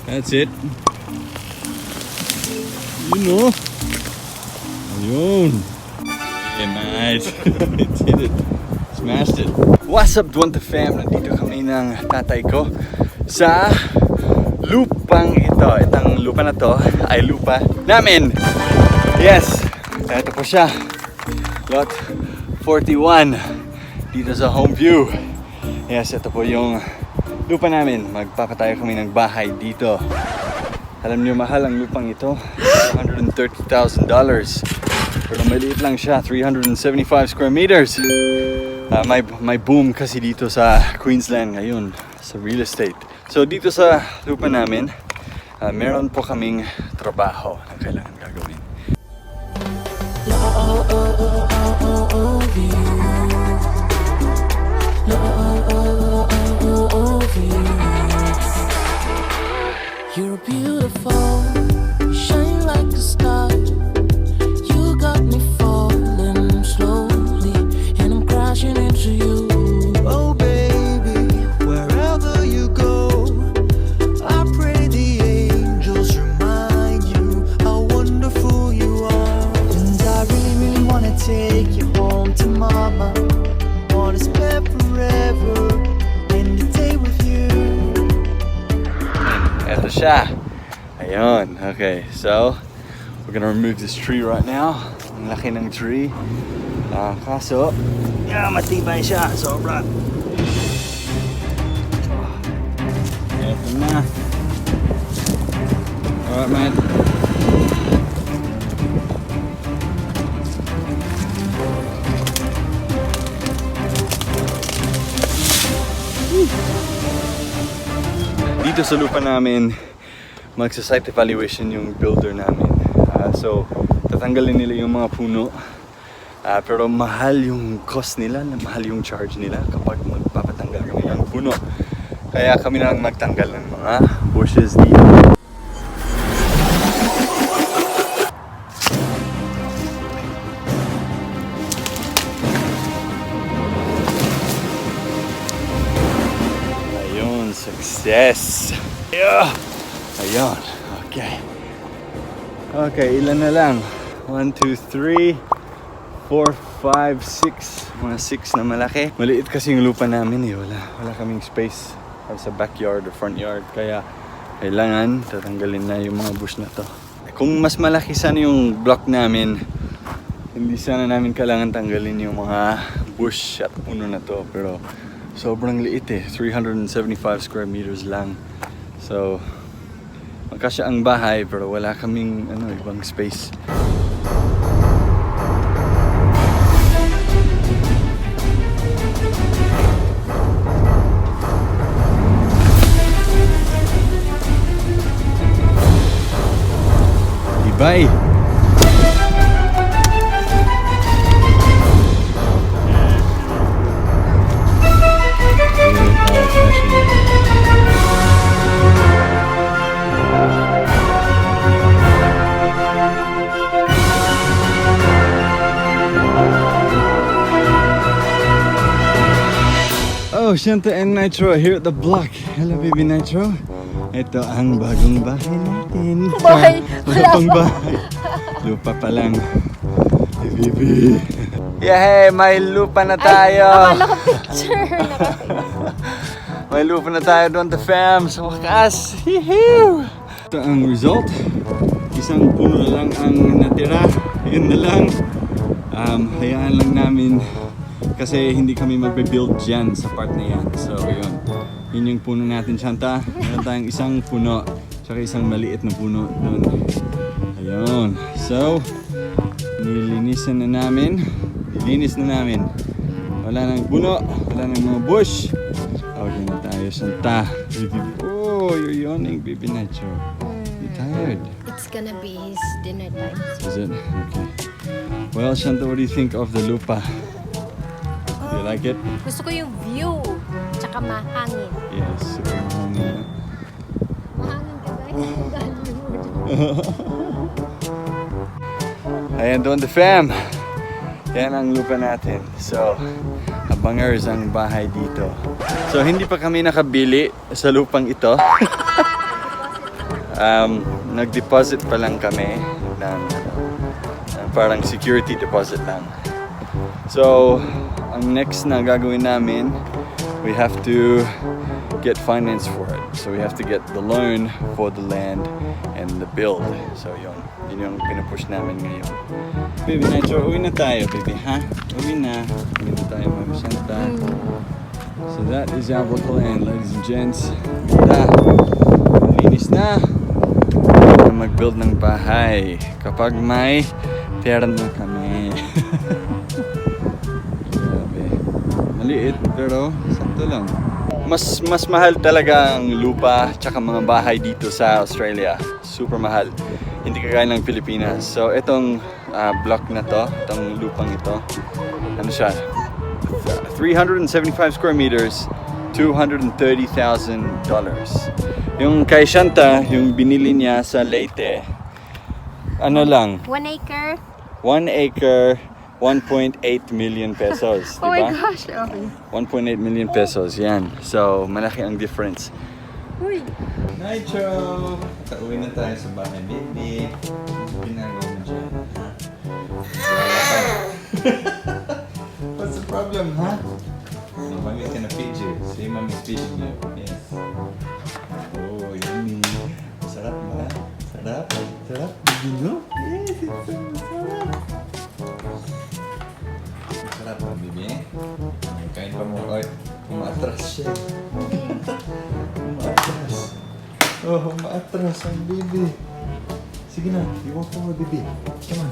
That's it. You know. Ayun. Okay, nice. It did it. Smashed it. What's up, Dwaine fam? Nandito kami ng tatay ko sa lupang ito. Itong lupa na to ay lupa namin. Yes. Ito po siya. Lot 41. Dito sa home view. Yes, ito po yung lupa namin. Magpapatayo kami ng bahay dito. Alam niyo, mahal ang lupang ito. $130,000. Pero maliit lang siya, 375 square meters. May boom kasi dito sa Queensland ngayon sa real estate. So dito sa lupa namin, meron po kaming trabaho na kailangan gagawin. You're beautiful, you shine like a star. You got me falling slowly, and I'm crashing into you. Oh baby, wherever you go, I pray the angels remind you how wonderful you are. And I really, really wanna take you home to mama. Wanna spend forever in the day with you. Eto siya. Ayun. Okay, so we're gonna remove this tree right now. Ang laki ng tree. Kaso, matibay siya. Sobra. Eto na. Alright, man. Dito sa lupa namin, magsa-site evaluation yung builder namin. So, tatanggalin nila yung mga puno. Pero mahal yung cost nila, mahal yung charge nila kapag magpapatanggal kami ng puno. Kaya kami na lang magtanggal ng mga bushes dito. Ayun, success! Yeah. Ayun, okay. Okay, ilan na lang? 1, 2, 3, 4, 5, 6. Mga 6 na malaki. Maliit kasi yung lupa namin eh. Wala kaming space sa backyard or front yard. Kaya kailangan tatanggalin na yung mga bush na to. Kung mas malaki sana yung block namin, hindi sana namin kailangan tanggalin yung mga bush at puno na to. Pero sobrang liit eh. 375 square meters lang. So, magkasya ang bahay pero wala kaming ibang space. Bye. Oh, Shanta and Nitro here at the block. Hello, baby Nitro. Ito ang bagong bahay natin. Bahay? Wala pang bahay. Lupa pa lang. Hey, baby. Yeah, hey, may lupa na tayo. Ay, akala ko picture. May lupa na tayo doon to fam. Sa wakas. Hihiw! Ito ang result. Isang puno na lang ang natira. Yun na lang. Hayaan lang namin. Kasi hindi kami magbe-build dyan sa part na yan. So, yun. Yun yung puno natin, Shanta. Meron tayong isang puno. Tsaka isang maliit na puno doon. Ayun. So, nilinisan na namin. Nilinis na namin. Wala nang puno. Wala nang mga bush. Okay na tayo, Shanta. Oh, you're yawning, baby Nacho. You're tired. It's gonna be his dinner time. Is it? Okay. Well, Shanta, what do you think of the lupa? Do you like it? Gusto ko yung view. Tsaka mahangin. Yes, super mahangin. Mahangin ka ba? Ayan doon the fam. Yan ang lupa natin. So, abangers ang bahay dito. So, hindi pa kami nakabili sa lupang ito. nag-deposit pa lang kami ng parang security deposit lang. So, ang next na gagawin namin, we have to get finance for it. So we have to get the loan for the land and the build. So yun yung pinupush namin ngayon. Baby, Nacho, uwi na tayo, baby, ha? Uwi na tayo, Mami Santa. So that is our plan, ladies and gents. Ganda. Malinis na. Mag-build ng bahay kapag may pera na kami. Grabe. Maliit pero sakto lang. Mas mahal talaga ang lupa tsaka mga bahay dito sa Australia. Super mahal. Hindi kagaya ng Pilipinas. So itong block na to, itong lupang ito, ano siya? 375 square meters, $230,000. Yung kay Shanta, yung binili niya sa Leyte, ano lang? 1 acre. 1 acre, 1.8 million pesos. Oh my Diba? gosh. Okay. 1.8 million pesos, yan. So, malaki ang difference. Uy. Nitro! Kauwi na tayo sa bahay, baby. Ginagawa mo dyan, ha? What's the problem, ha? So, mommy's gonna feed you. See, mommy's feeding you. Yes. Oh, yummy. Sarap ba? Sarap? Sarap? Did you know? Yes, it's so sarap. Sarap ba, baby? Kain pa mo. Ay, umaatras siya. Umaatras. Oh, umaatras ang baby. Sige na, you walk forward, baby. Come on,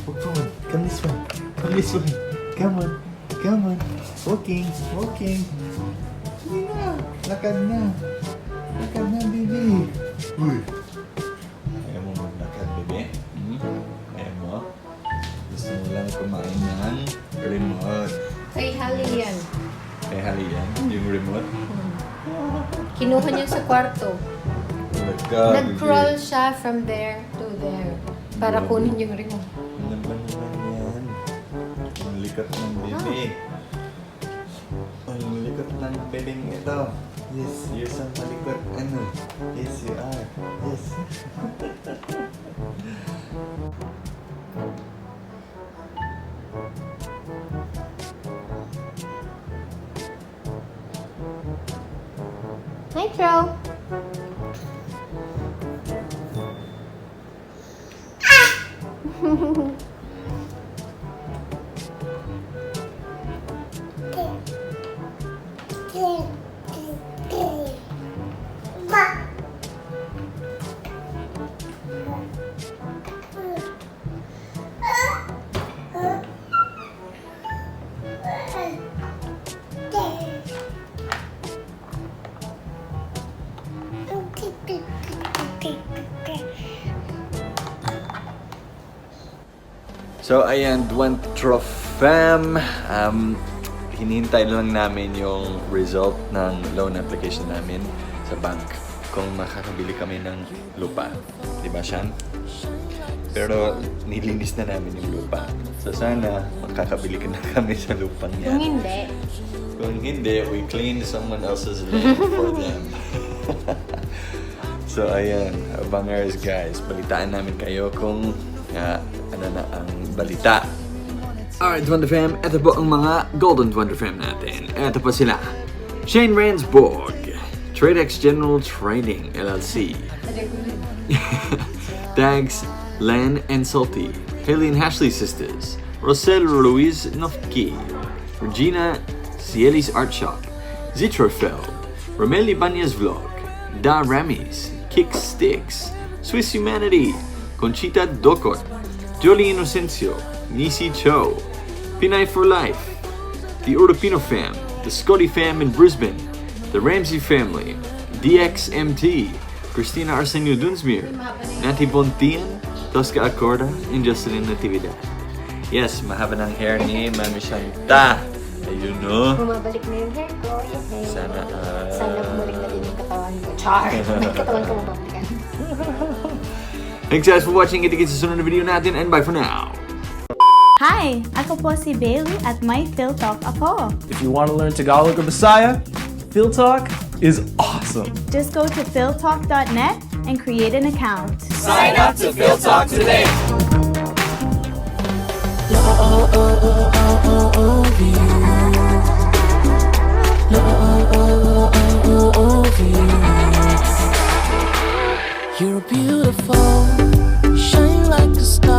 walk forward. Come this way. Come this way. Come on. Come on. Walking. Walking. Sige na. Lakad na. Lakad na, baby. Uy. Ayaw mo maglakad, baby? Ayaw mo? Gusto mo lang kumain ng remote. Kay Hali yan. Kay Hali yan? Yung remote? Kinuha niya sa kwarto. Nagka, Nag-crawl siya from there to there para kunin yung remote. Alam ba naman yan? Ang likat ng bebe. Ang likat ng bebeng ito. Yes, you're so malikot. Ano? Yes, you are. Yes. Nitro. So, ayan, Dwaine fam. Hinihintay lang namin yung result ng loan application namin sa bank kung makakabili kami ng lupa. Di ba, Shan? Pero nilinis na namin yung lupa. So, sana makakabili ka na kami sa lupang yan. Kung hindi, Kung hindi, we cleaned someone else's land for them. So, ayan, abangers guys. Balitaan namin kayo kung ano na ang balita. Alright, Dwaine fam, ito po ang mga golden Dwaine fam natin. Ito po sila. Shane Ransborg, TradeX General Trading, LLC. Tags, Len and Salty, Haley and Ashley Sisters, Rosel Ruiz Nofki, Regina Cielis Art Shop, Zitrofeld, Romeli Banya's Vlog, Da Ramis, Kick Sticks, Swiss Humanity, Conchita Dokot, Jolie Inocencio, Nisi Cho, Pinay for Life, the Europino Fam, the Scotty Fam in Brisbane, the Ramsey Family, DXMT, Christina Arsenio Dunsmuir, Nati Bontian, Tosca Acorda, and Jocelyn Natividad. Yes, mahaba ng hair ni Mami Shanta. Ayun no. bumabalik na yung hair ko. Yay. Sana, Sana bumalik na din yung katawan ko. Char! May katawan ko mababalikan. Thanks guys for watching. Kita-kits sa sunod na video natin and bye for now. Hi! Ako po si Bailey at may Phil Talk ako. If you want to learn Tagalog or Bisaya, Phil Talk is awesome. Just go to philtalk.net and create an account. Sign up to Phil Talk today. You're beautiful, you shine like a star.